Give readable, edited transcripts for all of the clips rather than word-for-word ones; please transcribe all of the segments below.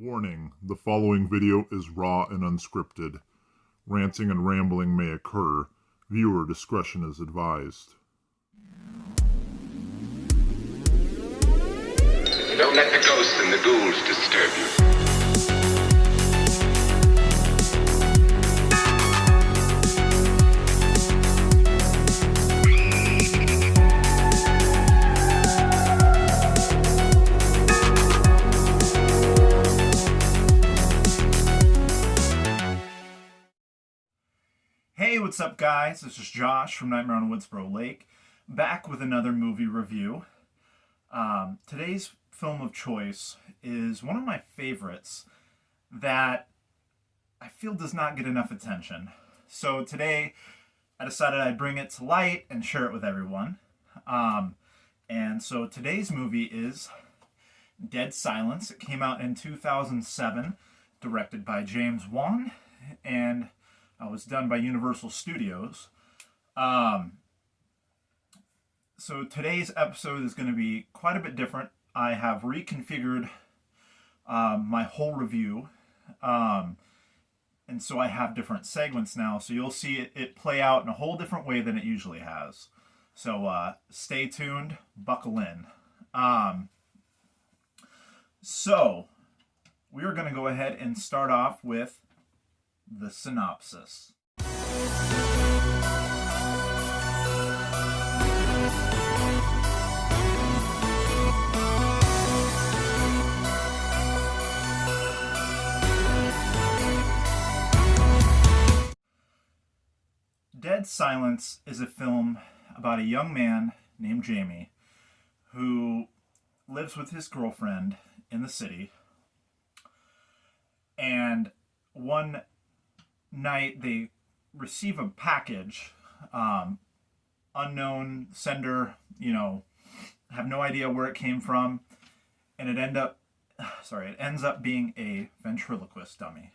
Warning, the following video is raw and unscripted. Ranting and rambling may occur. Viewer discretion is advised. Don't let the ghosts and the ghouls disturb you. Hey, what's up guys? This is Josh from Nightmare on Woodsboro Lake, back with another movie review. Today's film of choice is one of my favorites that I feel does not get enough attention. So today I decided I'd bring it to light and share it with everyone. And so today's movie is Dead Silence. It came out in 2007, directed by James Wan, and was done by Universal Studios. So today's episode is going to be quite a bit different. I have reconfigured my whole review. And so I have different segments now. So you'll see it play out in a whole different way than it usually has. So stay tuned, buckle in. So we are going to go ahead and start off with the synopsis. Dead Silence is a film about a young man named Jamie who lives with his girlfriend in the city, and one night they receive a package, unknown sender, have no idea where it came from, and it ends up being a ventriloquist dummy.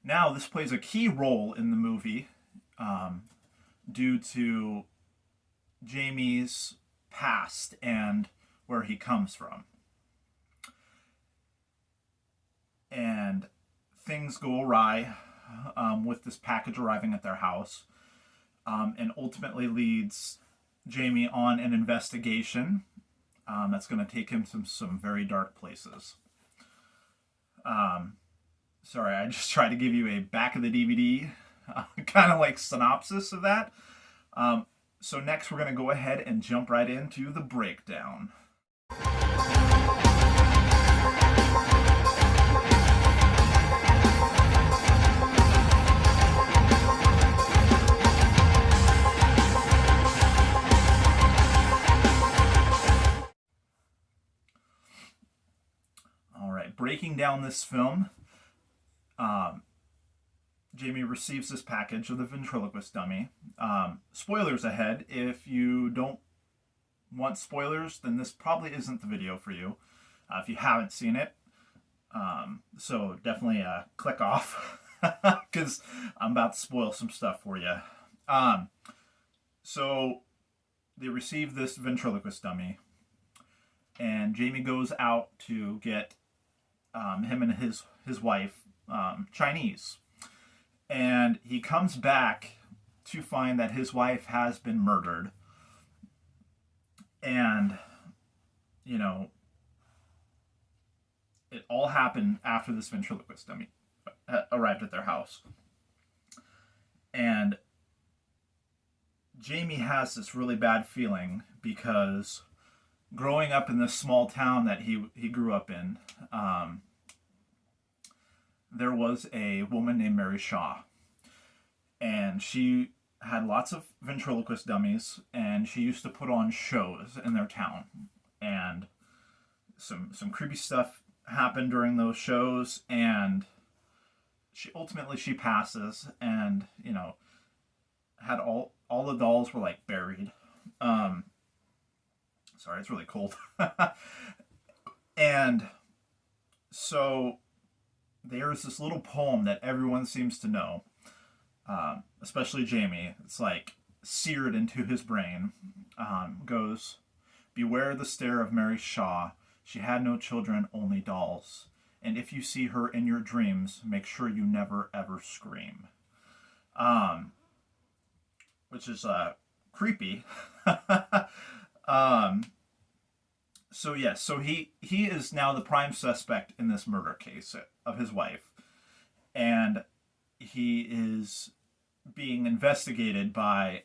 Now this plays a key role in the movie due to Jamie's past and where he comes from. And things go awry with this package arriving at their house, and ultimately leads Jamie on an investigation that's going to take him to some very dark places. Sorry, I just tried to give you a back of the DVD kind of like synopsis of that. So next we're going to go ahead and jump right into the breakdown. Breaking down this film, Jamie receives this package of the ventriloquist dummy. Spoilers ahead. If you don't want spoilers, then this probably isn't the video for you if you haven't seen it. So definitely click off because I'm about to spoil some stuff for you. So they receive this ventriloquist dummy, and Jamie goes out to get him and his wife Chinese, and he comes back to find that his wife has been murdered. And it all happened after this ventriloquist dummy arrived at their house. And Jamie has this really bad feeling because growing up in this small town that he grew up in, there was a woman named Mary Shaw, and she had lots of ventriloquist dummies, and she used to put on shows in their town, and some creepy stuff happened during those shows, and she passes, and had all the dolls were like buried. Sorry, it's really cold. And so there's this little poem that everyone seems to know, especially Jamie. It's like seared into his brain. Goes, "Beware the stare of Mary Shaw. She had no children, only dolls. And if you see her in your dreams, make sure you never ever scream. Which is creepy. So he is now the prime suspect in this murder case of his wife, and he is being investigated by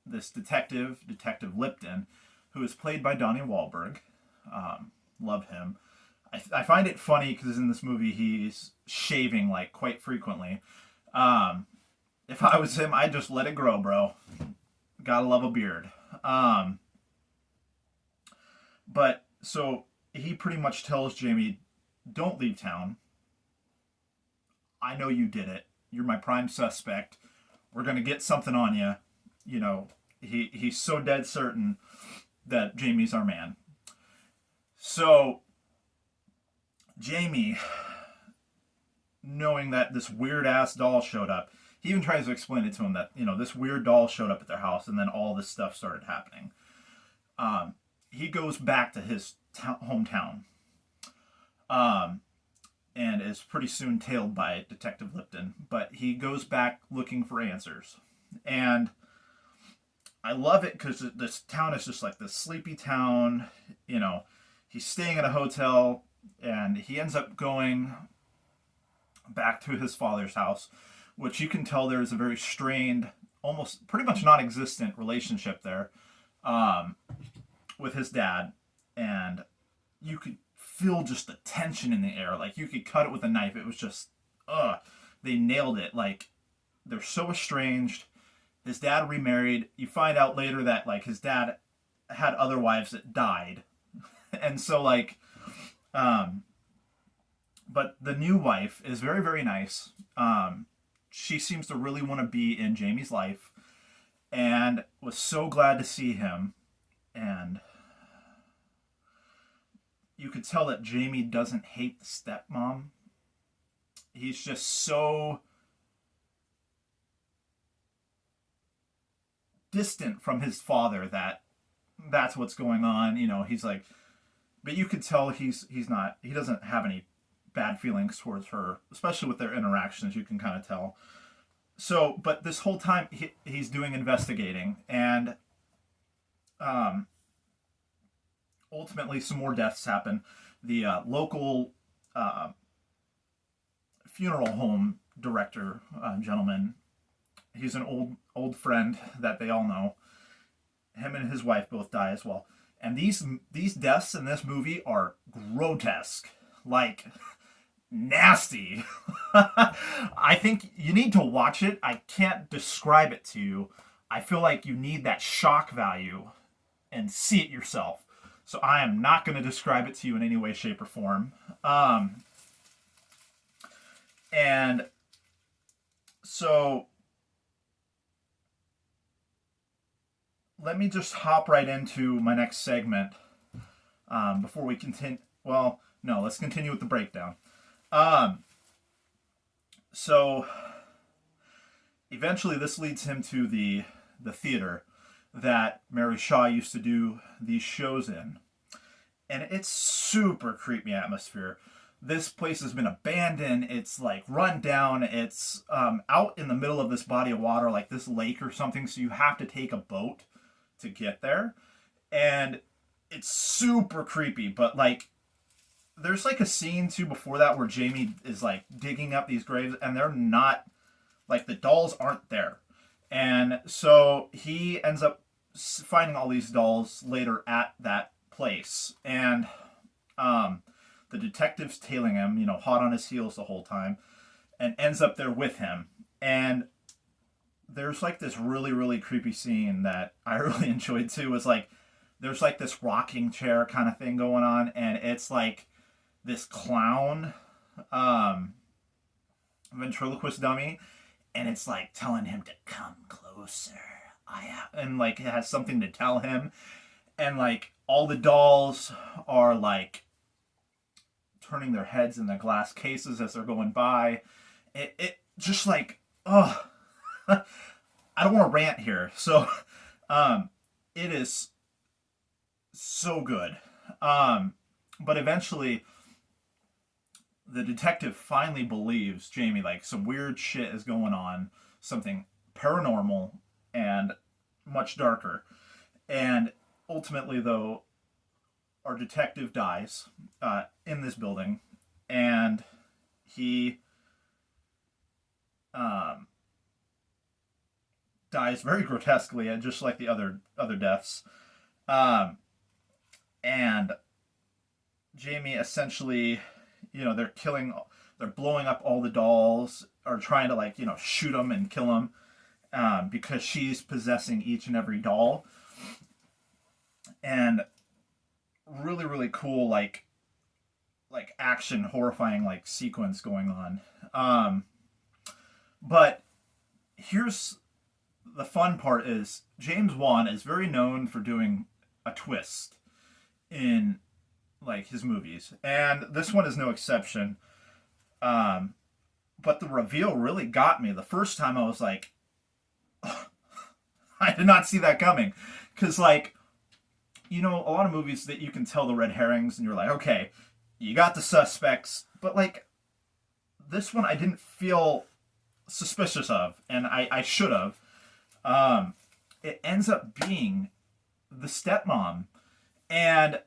this Detective Lipton, who is played by Donnie Wahlberg. Love him. I find it funny because in this movie he's shaving like quite frequently. If I was him, I'd just let it grow, bro. Gotta love a beard. But so he pretty much tells Jamie, "Don't leave town. I know you did it. You're my prime suspect. We're gonna get something on you." You know, he's so dead certain that Jamie's our man. So Jamie, knowing that this weird ass doll showed up, he even tries to explain it to him that, this weird doll showed up at their house and then all this stuff started happening. He goes back to his hometown and is pretty soon tailed by Detective Lipton. But he goes back looking for answers. And I love it because this town is just like this sleepy town. He's staying at a hotel and he ends up going back to his father's house, which you can tell there's a very strained, almost pretty much non-existent relationship there with his dad. And you could feel just the tension in the air. Like you could cut it with a knife. It was just, they nailed it. Like they're so estranged. His dad remarried. You find out later that like his dad had other wives that died. And so like, but the new wife is very, very nice. She seems to really want to be in Jamie's life and was so glad to see him. And you could tell that Jamie doesn't hate the stepmom. He's just so distant from his father that's what's going on. He's like, but you could tell he doesn't have any bad feelings towards her, especially with their interactions. You can kind of tell. So, but this whole time he's doing investigating, and ultimately some more deaths happen. The local funeral home director, gentleman, he's an old friend that they all know. Him and his wife both die as well. And these deaths in this movie are grotesque, like nasty. I think you need to watch it. I can't describe it to you. I feel like you need that shock value and see it yourself. So I am not going to describe it to you in any way, shape, or form. And so let me just hop right into my next segment before we continue. Well, no, let's continue with the breakdown. So eventually this leads him to the theater that Mary Shaw used to do these shows in. And it's super creepy atmosphere. This place has been abandoned. It's like run down. It's out in the middle of this body of water, like this lake or something. So you have to take a boat to get there. And it's super creepy. But like, there's like a scene too before that where Jamie is like digging up these graves and they're not, like the dolls aren't there. And so he ends up finding all these dolls later at that place. And the detective's tailing him, hot on his heels the whole time, and ends up there with him. And there's like this really, really creepy scene that I really enjoyed too. Was like, there's like this rocking chair kind of thing going on, and it's like this clown ventriloquist dummy, and it's like telling him to come closer. And like it has something to tell him, and like all the dolls are like turning their heads in the glass cases as they're going by. It just like, I don't want to rant here. So it is so good. But eventually, the detective finally believes Jamie, like some weird shit is going on, something paranormal and much darker. And ultimately, though, our detective dies in this building, and he um, dies very grotesquely, and just like the other deaths. Um, and Jamie essentially, they're blowing up all the dolls, or trying to like shoot them and kill them, because she's possessing each and every doll. And really really cool like action horrifying like sequence going on. But here's the fun part is James Wan is very known for doing a twist in like his movies, and this one is no exception. Um, but the reveal really got me. The first time I was like, I did not see that coming, because like a lot of movies that you can tell the red herrings, and you're like, okay, you got the suspects, but like this one I didn't feel suspicious of, and I should have. It ends up being the stepmom, and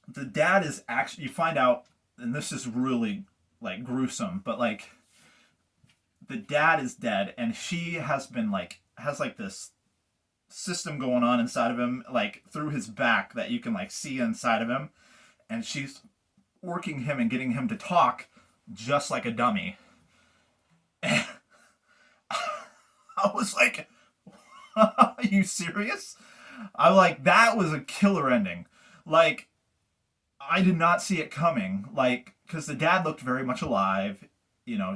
the dad is actually, you find out, and this is really like gruesome, but like the dad is dead, and she has like this system going on inside of him, like through his back, that you can like see inside of him, and she's working him and getting him to talk just like a dummy. And I was like, are you serious? I like, that was a killer ending. Like, I did not see it coming. Like, because the dad looked very much alive.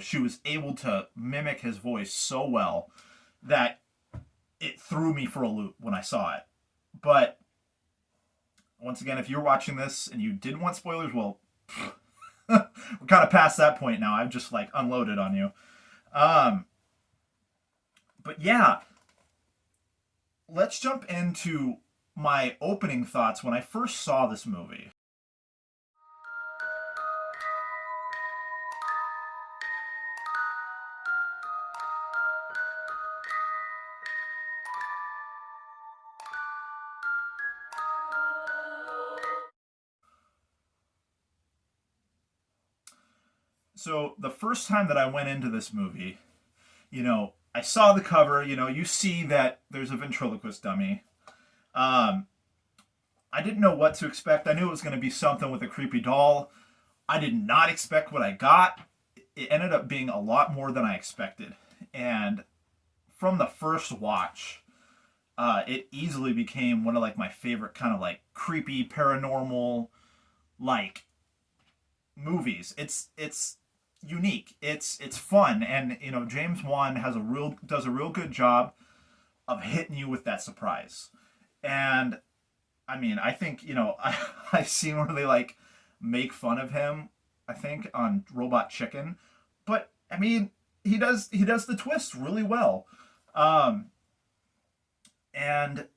She was able to mimic his voice so well that it threw me for a loop when I saw it. But once again, if you're watching this and you didn't want spoilers, well, we're kind of past that point now. I've just like unloaded on you. But yeah, let's jump into my opening thoughts when I first saw this movie. So the first time that I went into this movie, I saw the cover. You see that there's a ventriloquist dummy. Um, I didn't know what to expect. I knew it was going to be something with a creepy doll. I did not expect what I got. It ended up being a lot more than I expected. And from the first watch, it easily became one of like my favorite kind of like creepy paranormal like movies. It's unique. It's fun, and James Wan does a real good job of hitting you with that surprise. And I mean, I think I've seen where they like make fun of him, I think on Robot Chicken, but I mean he does the twist really well. Um, and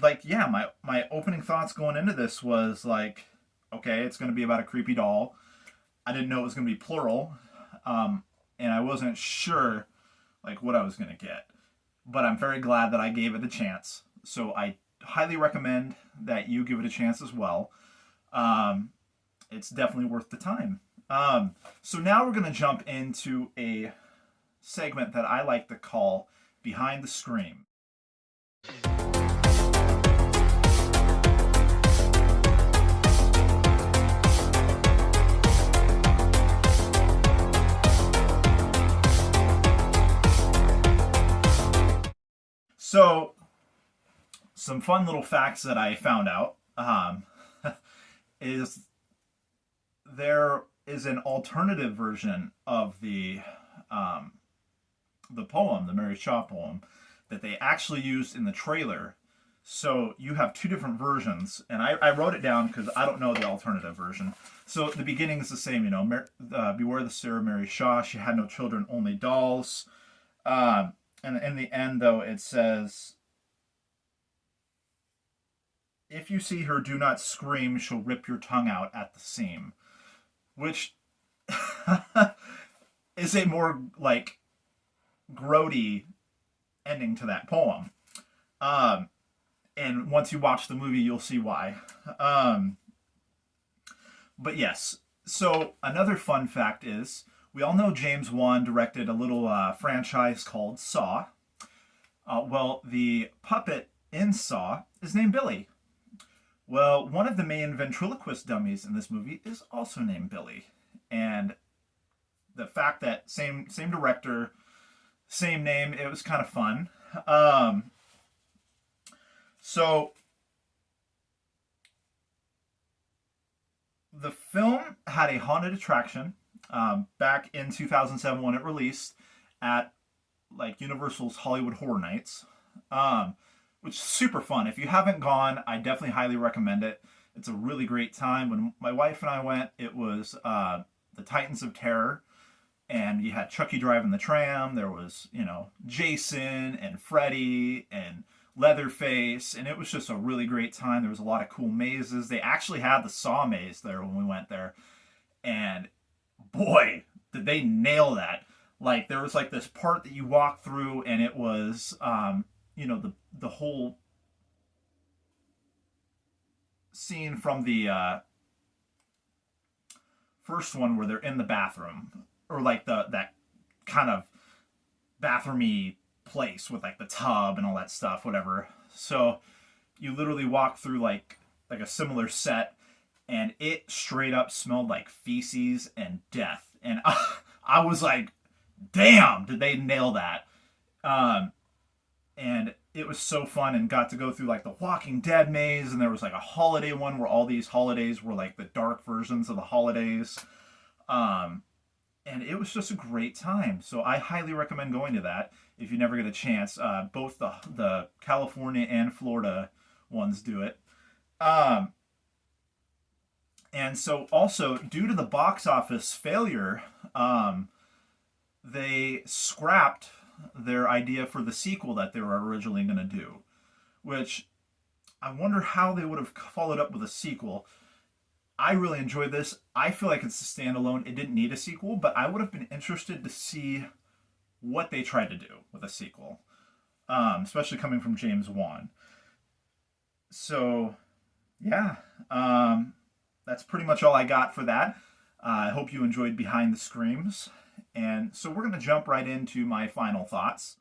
like yeah, my opening thoughts going into this was like, okay, it's going to be about a creepy doll. I didn't know it was going to be plural, and I wasn't sure like what I was going to get. But I'm very glad that I gave it a chance. So I highly recommend that you give it a chance as well. Um, it's definitely worth the time. So now we're going to jump into a segment that I like to call Behind the Scream. So, some fun little facts that I found out is there is an alternative version of the poem, the Mary Shaw poem, that they actually used in the trailer. So you have two different versions, and I wrote it down because I don't know the alternative version. So the beginning is the same, beware the Sarah Mary Shaw. She had no children, only dolls. And in the end, though, it says, if you see her, do not scream, she'll rip your tongue out at the seam. Which is a more, like, grody ending to that poem. And once you watch the movie, you'll see why. But yes, so another fun fact is, we all know James Wan directed a little franchise called Saw. Well, the puppet in Saw is named Billy. Well, one of the main ventriloquist dummies in this movie is also named Billy. And the fact that same director, same name, it was kind of fun. So the film had a haunted attraction back in 2007 when it released at like Universal's Hollywood Horror Nights, which is super fun. If you haven't gone, I definitely highly recommend it. It's a really great time. When my wife and I went, it was the Titans of Terror, and you had Chucky driving the tram. There was, Jason and Freddy and Leatherface, and it was just a really great time. There was a lot of cool mazes. They actually had the Saw maze there when we went there, and boy, did they nail that. Like, there was like this part that you walk through, and it was the whole scene from the first one where they're in the bathroom, or like that kind of bathroomy place with like the tub and all that stuff, whatever. So you literally walk through like a similar set, and it straight up smelled like feces and death. And I was like, damn, did they nail that? And it was so fun, and got to go through like the Walking Dead maze, and there was like a holiday one where all these holidays were like the dark versions of the holidays. And it was just a great time. So I highly recommend going to that if you never get a chance. Both the California and Florida ones do it. And so also, due to the box office failure, they scrapped their idea for the sequel that they were originally going to do, which I wonder how they would have followed up with a sequel. I really enjoyed this. I feel like it's a standalone. It didn't need a sequel, but I would have been interested to see what they tried to do with a sequel, especially coming from James Wan. So, yeah, that's pretty much all I got for that. I hope you enjoyed Behind the Screams. And so we're going to jump right into my final thoughts.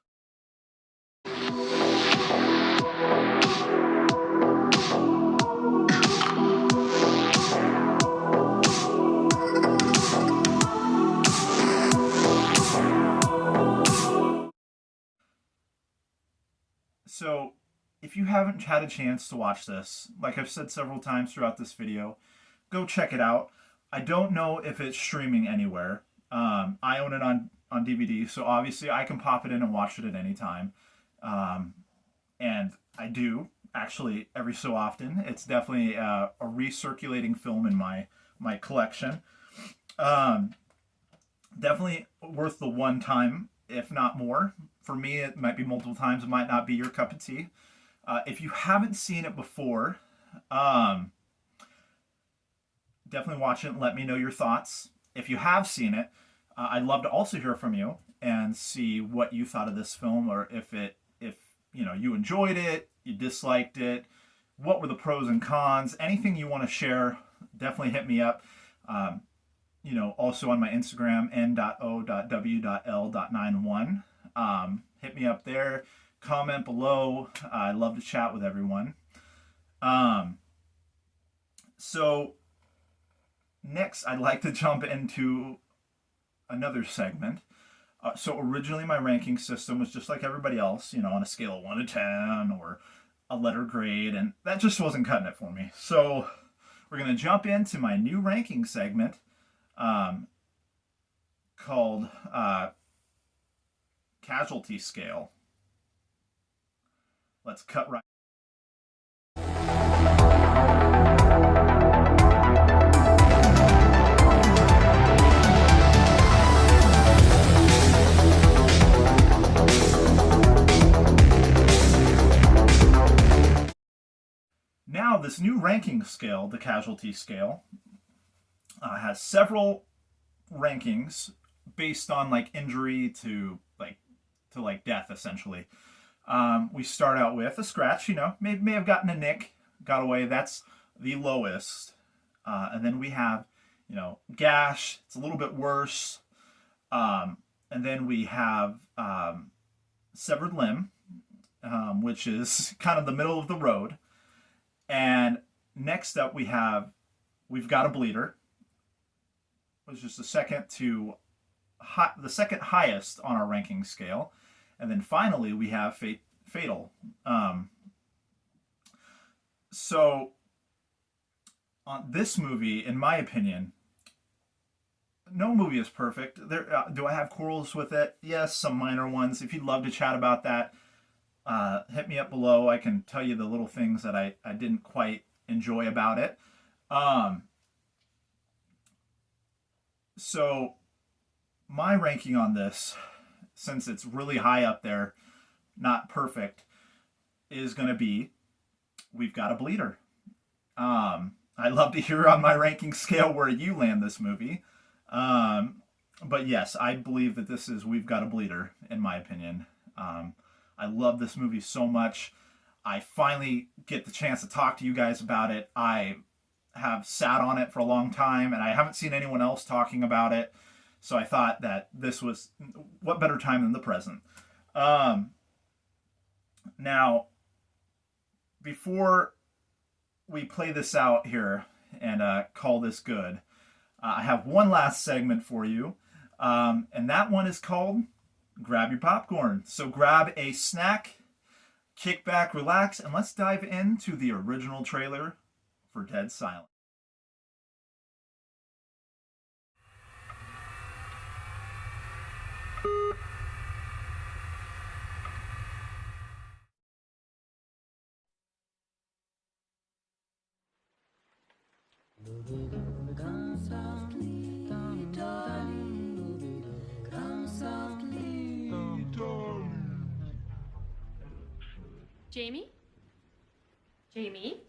So, if you haven't had a chance to watch this, like I've said several times throughout this video, go check it out. I don't know if it's streaming anywhere. I own it on DVD, so obviously I can pop it in and watch it at any time. And I do, actually, every so often. It's definitely a recirculating film in my collection. Definitely worth the one time, if not more. For me, it might be multiple times. It might not be your cup of tea. If you haven't seen it before, definitely watch it and let me know your thoughts. If you have seen it, I'd love to also hear from you and see what you thought of this film, or if you enjoyed it, you disliked it, what were the pros and cons, anything you want to share, definitely hit me up. Also on my Instagram, n.o.w.l.91. Hit me up there, comment below. I love to chat with everyone. So next, I'd like to jump into another segment. So originally my ranking system was just like everybody else, on a scale of 1 to 10 or a letter grade, and that just wasn't cutting it for me. So we're going to jump into my new ranking segment called Casualty Scale. Let's cut right. Now this new ranking scale, the casualty scale, has several rankings based on like injury to like death, essentially. We start out with a scratch, may have gotten a nick, got away. That's the lowest. And then we have, gash. It's a little bit worse. And then we have severed limb, which is kind of the middle of the road. And next up we've got a bleeder, which is the second highest on our ranking scale. And then finally we have fatal. So on this movie, in my opinion, no movie is perfect. Do I have quarrels with it? Yes, some minor ones. If you'd love to chat about that, hit me up below. I can tell you the little things that I didn't quite enjoy about it. So my ranking on this, since it's really high up there, not perfect, is going to be we've got a bleeder. I'd love to hear on my ranking scale where you land this movie. But yes, I believe that this is we've got a bleeder, in my opinion. I love this movie so much. I finally get the chance to talk to you guys about it. I have sat on it for a long time, and I haven't seen anyone else talking about it. So I thought that this was, what better time than the present. Now, before we play this out here and call this good, I have one last segment for you, and that one is called Grab Your Popcorn. So grab a snack, kick back, relax, and let's dive into the original trailer for Dead Silence. Jamie? Jamie?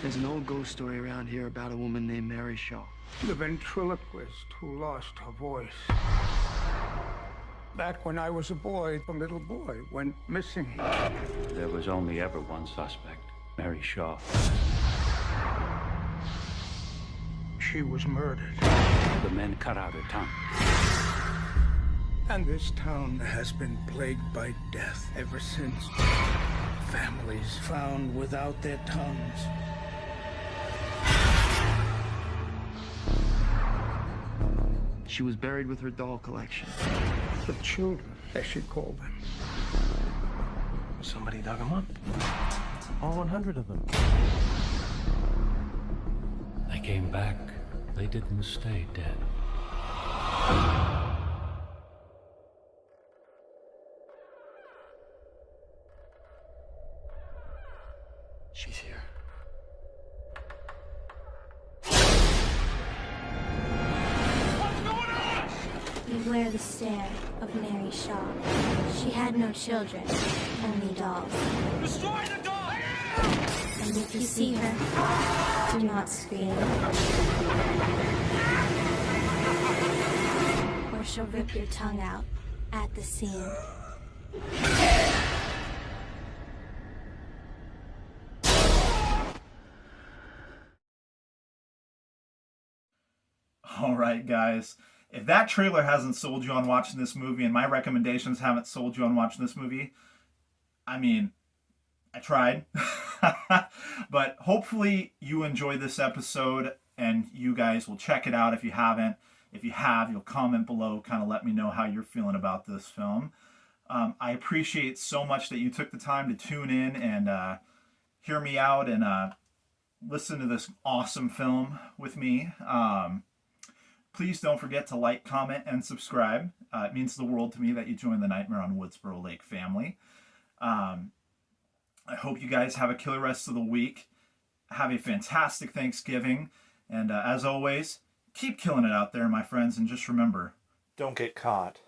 There's an old ghost story around here about a woman named Mary Shaw. The ventriloquist who lost her voice. Back when I was a boy, a little boy went missing. There was only ever one suspect, Mary Shaw. She was murdered. The men cut out her tongue. And this town has been plagued by death ever since. Families found without their tongues. She was buried with her doll collection. The children, as she called them. Somebody dug them up. All 100 of them. They came back. They didn't stay dead. She's here. Beware the stare of Mary Shaw. She had no children, only dolls. Destroy the dog! And if you see her, do not scream. Or she'll rip your tongue out at the seam. All right, guys. If that trailer hasn't sold you on watching this movie and my recommendations haven't sold you on watching this movie, I mean, I tried. But hopefully you enjoyed this episode and you guys will check it out if you haven't. If you have, you'll comment below, kind of let me know how you're feeling about this film. I appreciate so much that you took the time to tune in and hear me out and listen to this awesome film with me. Please don't forget to like, comment, and subscribe. It means the world to me that you join the Nightmare on Woodsboro Lake family. I hope you guys have a killer rest of the week. Have a fantastic Thanksgiving. And as always, keep killing it out there, my friends. And just remember, Don't get caught.